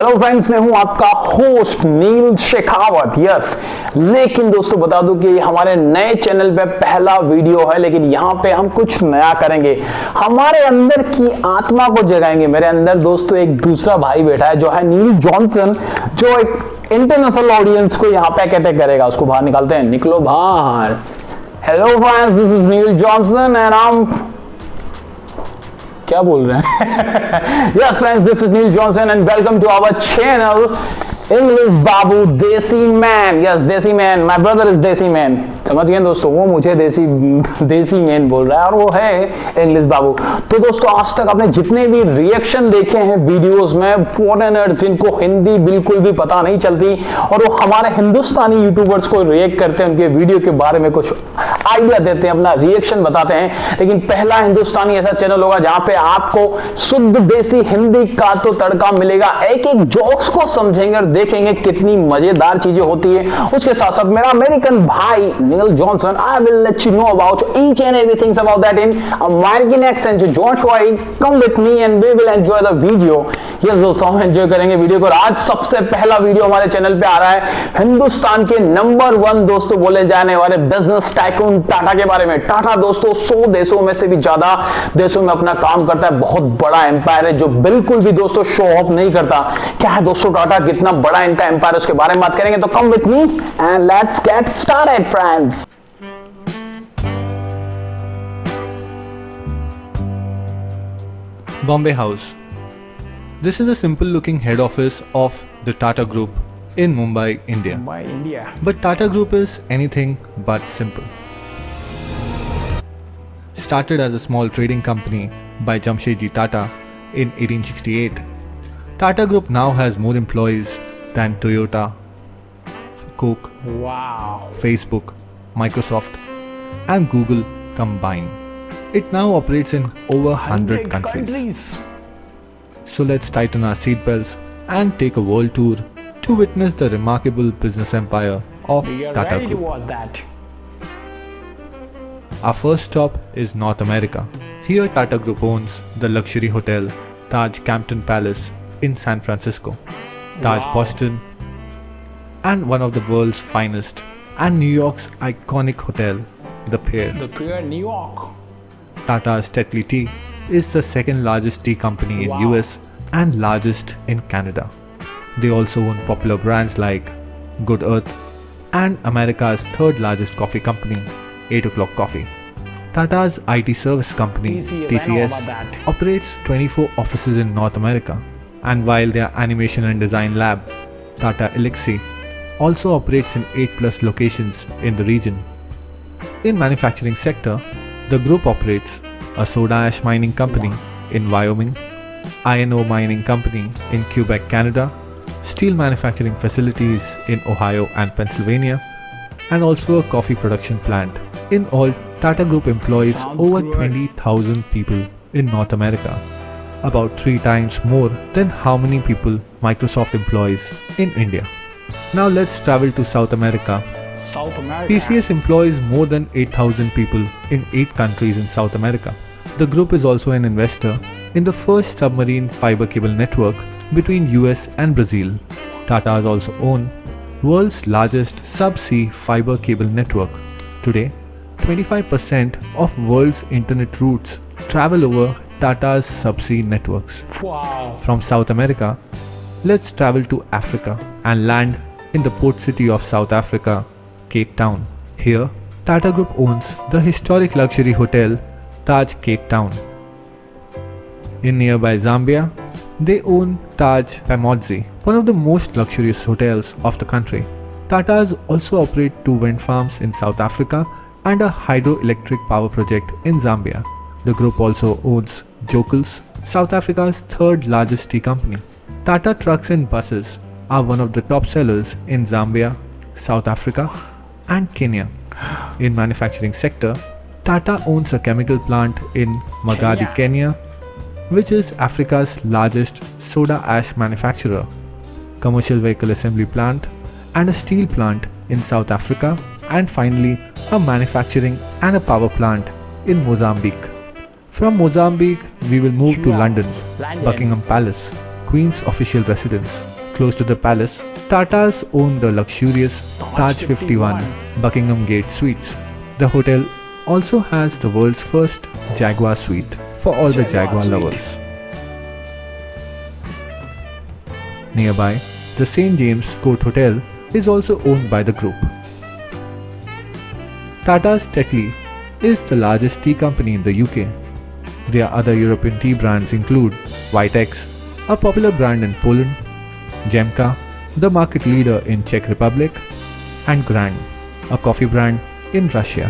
Hello friends, मैं हूं आपका होस्ट नील शेखावत। यस, लेकिन दोस्तों बता दूं कि हमारे नए चैनल पे पहला वीडियो है, लेकिन यहां पे हम कुछ नया करेंगे, हमारे अंदर की आत्मा को जगाएंगे। मेरे अंदर दोस्तों एक दूसरा भाई बैठा है जो है नील जॉनसन, जो एक इंटरनेशनल ऑडियंस को यहां पे कहते करेगा। उसको बाहर निकालते हैं, निकलो बाहर। Hello friends, this is Neil Johnson and I am क्या बोल रहे हैं? Yes friends, this is Neil Johnson and welcome to our channel English Babu Desi man. Yes, desi man, my brother is desi man. समझ गए दोस्तों, वो मुझे देसी मैन बोल रहा है और वो है इंग्लिश बाबू। तो दोस्तों, आज तक आपने जितने भी रिएक्शन देखे हैं वीडियोस में, फॉरेनर्स जिनको हिंदी बिल्कुल भी पता नहीं चलती और वो हमारे हिंदुस्तानी यूट्यूबर्स को रिएक्ट करते हैं, उनके वीडियो के बारे में कुछ आइडिया देते हैं, अपना रिएक्शन बताते हैं। लेकिन पहला हिंदुस्तानी ऐसा चैनल होगा जहां पे आपको शुद्ध देसी हिंदी का तो तड़का मिलेगा। एक एक जोक्स को समझेंगे और देखेंगे कितनी मजेदार चीजें होती है। उसके साथ साथ मेरा अमेरिकन भाई Neil Johnson, I will let you know about each and everything about that in American accent. Don't worry, come with me and we will enjoy the video. Yes दोस्तों, हम एंजॉय करेंगे वीडियो को। आज सबसे पहला वीडियो हमारे channel पे आ रहा है हिंदुस्तान के नंबर 1 दोस्तों बोले जाने वाले बिजनेस टाइकून टाटा के बारे में। टाटा दोस्तों 100 देशों में से भी ज्यादा देशों में अपना काम करता है। बहुत बड़ा एम्पायर है जो बिल्कुल भी दोस्तों शो ऑफ नहीं करता। क्या है दोस्तों टाटा, कितना बड़ा इनका एम्पायर, उसके बारे में बात करेंगे। तो come with me and let's get started friends. Bombay House. This is a simple looking head office of the Tata Group in Mumbai, India. Mumbai, India. But Tata Group is anything but simple. Started as a small trading company by Jamshedji Tata in 1868, Tata Group now has more employees than Toyota, Coke, Wow. Facebook, Microsoft, and Google combined. It now operates in over 100 countries. So let's tighten our seatbelts and take a world tour to witness the remarkable business empire of Tata Group. Was that? Our first stop is North America. Here Tata Group owns the luxury hotel Taj Campton Palace in San Francisco, Taj Wow. Boston, and one of the world's finest, and New York's iconic hotel, The Pierre. The Pierre, New York. Tata's Tetley Tea is the second largest tea company in Wow. US and largest in Canada. They also own popular brands like Good Earth and America's third largest coffee company, 8 O'Clock Coffee. Tata's IT service company, TCS, I know about that. operates 24 offices in North America. And while their animation and design lab, Tata Elixir, also operates in 8+ locations in the region. In manufacturing sector, the group operates a soda ash mining company in Wyoming, iron ore mining company in Quebec, Canada, steel manufacturing facilities in Ohio and Pennsylvania, and also a coffee production plant. In all, Tata Group employs Sounds over good. 20,000 people in North America, about 3 times more than how many people Microsoft employs in India. Now let's travel to South America. South America. TCS employs more than 8,000 people in 8 countries in South America. The group is also an investor in the first submarine fiber cable network between US and Brazil. Tata has also owned world's largest subsea fiber cable network. Today, 25% of world's internet routes travel over Tata's subsea networks. Wow. From South America, let's travel to Africa and land in the port city of South Africa, Cape Town. Here, Tata Group owns the historic luxury hotel Taj Cape Town. In nearby Zambia, they own Taj Pamodzi, one of the most luxurious hotels of the country. Tatas also operate 2 wind farms in South Africa and a hydroelectric power project in Zambia. The group also owns Jokels, South Africa's 3rd largest tea company. Tata trucks and buses are one of the top sellers in Zambia, South Africa, and Kenya. In manufacturing sector, Tata owns a chemical plant in Magadi, Kenya, which is Africa's largest soda ash manufacturer, commercial vehicle assembly plant, and a steel plant in South Africa, and finally a manufacturing and a power plant in Mozambique. From Mozambique, we will move to London, Buckingham Palace, Queen's official residence. Close to the palace, Tatas own the luxurious Taj 51 Buckingham Gate Suites. The hotel also has the world's first Jaguar suite for all the Jaguar lovers. Nearby, the St. James Court Hotel is also owned by the group. Tata's Tetley is the largest tea company in the UK. Their other European tea brands include Vitex, a popular brand in Poland, Jemka, the market leader in Czech Republic, and Grand, a coffee brand in Russia.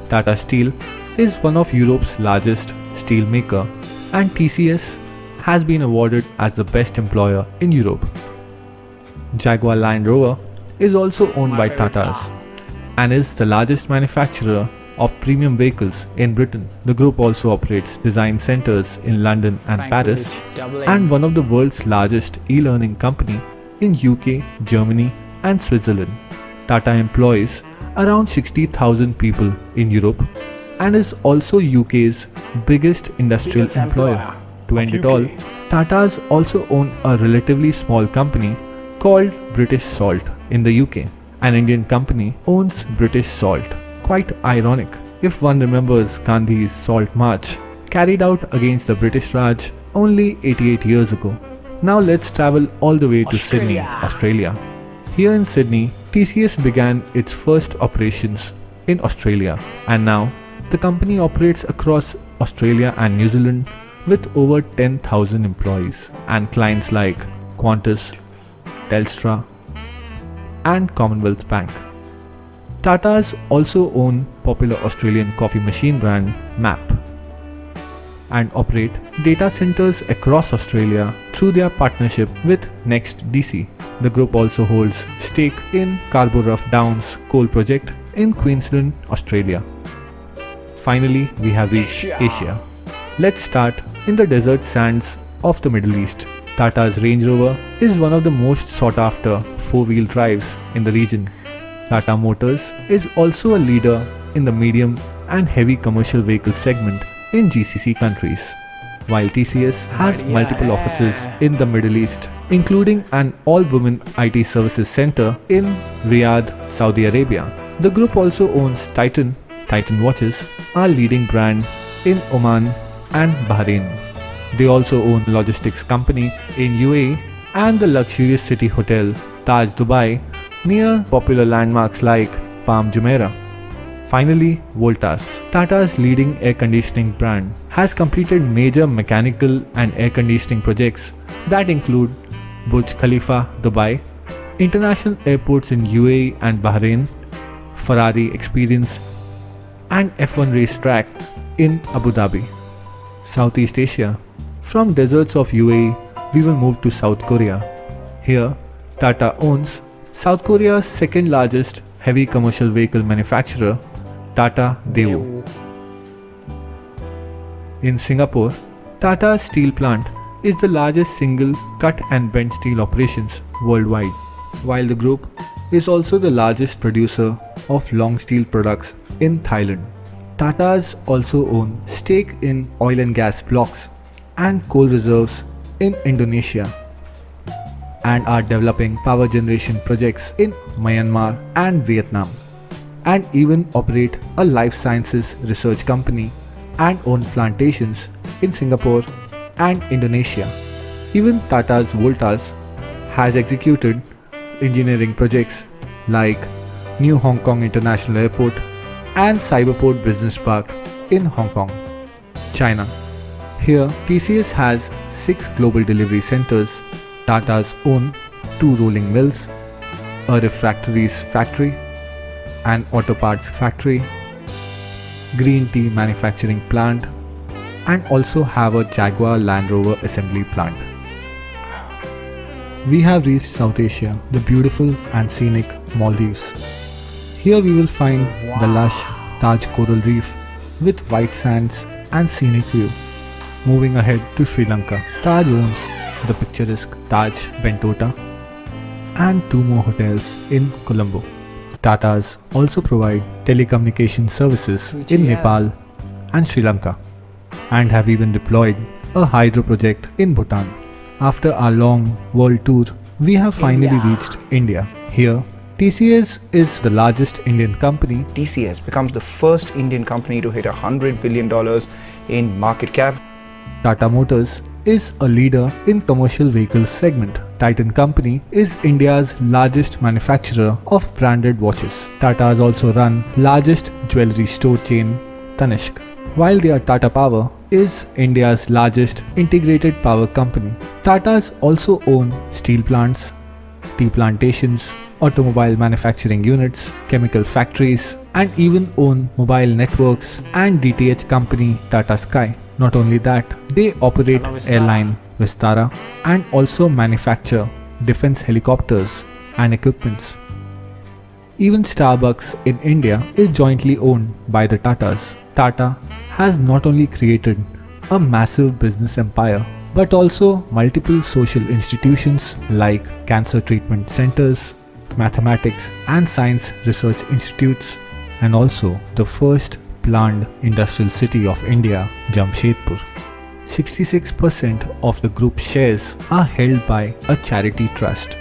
Tata Steel is one of Europe's largest steel maker, and TCS has been awarded as the best employer in Europe. Jaguar Land Rover is also owned by Tatas and is the largest manufacturer of premium vehicles in Britain. The group also operates design centers in London and Paris and one of the world's largest e-learning company in UK, Germany and Switzerland. Tata employs around 60,000 people in Europe and is also UK's biggest industrial employer. To end it all, Tatas also own a relatively small company called British Salt in the UK. An Indian company owns British Salt. Quite ironic if one remembers Gandhi's Salt March carried out against the British Raj only 88 years ago. Now let's travel all the way to Sydney, Australia. Here in Sydney, TCS began its first operations in Australia, and now the company operates across Australia and New Zealand with over 10,000 employees and clients like Qantas, Telstra, and Commonwealth Bank. Tatas also own popular Australian coffee machine brand MAP and operate data centers across Australia through their partnership with NextDC. The group also holds stake in Scarborough Downs coal project in Queensland, Australia. Finally, we have reached Asia. Let's start in the desert sands of the Middle East. Tata's Range Rover is one of the most sought after four-wheel drives in the region. Tata Motors is also a leader in the medium and heavy commercial vehicle segment in GCC countries, while TCS has multiple offices in the Middle East, including an all-women IT services center in Riyadh, Saudi Arabia. The group also owns Titan watches, a leading brand in Oman and Bahrain. They also own logistics company in UAE and the luxurious city hotel Taj Dubai near popular landmarks like Palm Jumeirah. Finally, Voltas, Tata's leading air conditioning brand, has completed major mechanical and air conditioning projects that include Burj Khalifa, Dubai, international airports in UAE and Bahrain, Ferrari Experience, and F1 racetrack in Abu Dhabi. Southeast Asia. From deserts of UAE, we will move to South Korea. Here, Tata owns South Korea's second largest heavy commercial vehicle manufacturer, Tata Daewoo. In Singapore, Tata Steel Plant is the largest single cut and bent steel operations worldwide, while the group is also the largest producer of long steel products in Thailand. Tatas also own stake in oil and gas blocks and coal reserves in Indonesia and are developing power generation projects in Myanmar and Vietnam, and even operate a life sciences research company and own plantations in Singapore and Indonesia. Even Tata's Voltas has executed engineering projects like New Hong Kong International Airport and Cyberport Business Park in Hong Kong, China. Here, TCS has 6 global delivery centers. Tata's own 2 rolling mills, a refractories factory, an auto parts factory, green tea manufacturing plant, and also have a Jaguar Land Rover assembly plant. We have reached South Asia, the beautiful and scenic Maldives. Here we will find the lush Taj coral reef with white sands and scenic view. Moving ahead to Sri Lanka, Taj owns the picturesque Taj Bentota and 2 more hotels in Colombo. Tatas also provide telecommunication services in Nepal and Sri Lanka and have even deployed a hydro project in Bhutan. After our long world tour, we have finally reached India. Here, TCS is the largest Indian company. TCS becomes the first Indian company to hit $100 billion in market cap. Tata Motors is a leader in commercial vehicles segment. Titan Company is India's largest manufacturer of branded watches. Tata has also run largest jewelry store chain Tanishq, while their Tata Power is India's largest integrated power company. Tatas also own steel plants, tea plantations, automobile manufacturing units, chemical factories, and even own mobile networks and DTH company Tata Sky. Not only that, they operate airline Vistara and also manufacture defense helicopters and equipments. Even Starbucks in India is jointly owned by the Tatas. Tata has not only created a massive business empire, but also multiple social institutions like cancer treatment centers, mathematics and science research institutes, and also the first planned industrial city of India, Jamshedpur. 66% of the group's shares are held by a charity trust.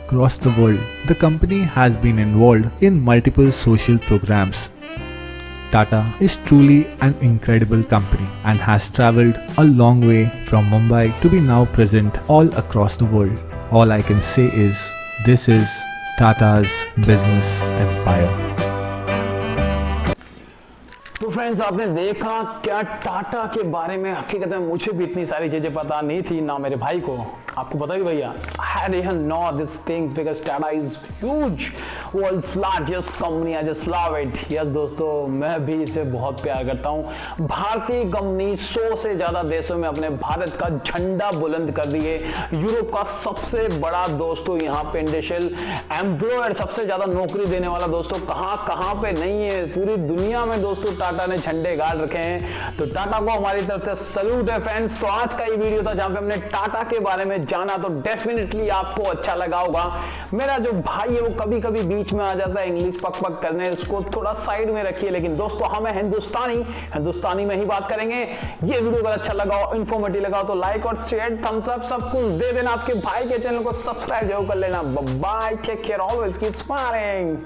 Across the world, the company has been involved in multiple social programs. Tata is truly an incredible company and has traveled a long way from Mumbai to be now present all across the world. All I can say is, this is Tata's business empire. तो friends, आपने देखा क्या टाटा के बारे में। हकीकत में मुझे भी इतनी सारी चीजें पता नहीं थी, ना मेरे भाई को। आपको पता भी भैया, I didn't know these things because Tata is huge, world's largest company. I just love it. Yes दोस्तों, मैं भी इसे बहुत प्यार करता हूँ। भारतीय कंपनी 100 से ज्यादा देशों में अपने भारत का झंडा बुलंद कर दिए। यूरोप का सबसे बड़ा दोस्तों यहाँ पे इंडस्ट्रियल एम्प्लॉयर, सबसे ज्यादा नौकरी देने वाला दोस्तों कहाँ पे नहीं है, पूरी दुनिया में दोस्तों टाटा ने झंडे गाड़ रखे हैं। तो टाटा को हमारी तरफ से सल्यूट है फ्रेंड्स। तो आज का ये वीडियो था जहां पे हमने टाटा के बारे में जाना, तो डेफिनेटली आपको अच्छा लगा होगा। मेरा जो भाई है वो कभी कभी बीच में आ जाता है इंग्लिश पक पक करने, उसको थोड़ा साइड में रखिए। लेकिन दोस्तों, हमें हिंदुस्तानी में ही बात करेंगे। ये वीडियो अगर अच्छा लगा हो, इन्फॉर्मेटिव लगा हो, तो लाइक और शेयर, थम्स अप सब कुछ दे देना। आपके भाई के चैनल को सब्सक्राइब जरूर कर लेना। Bye, take care, always keep smiling.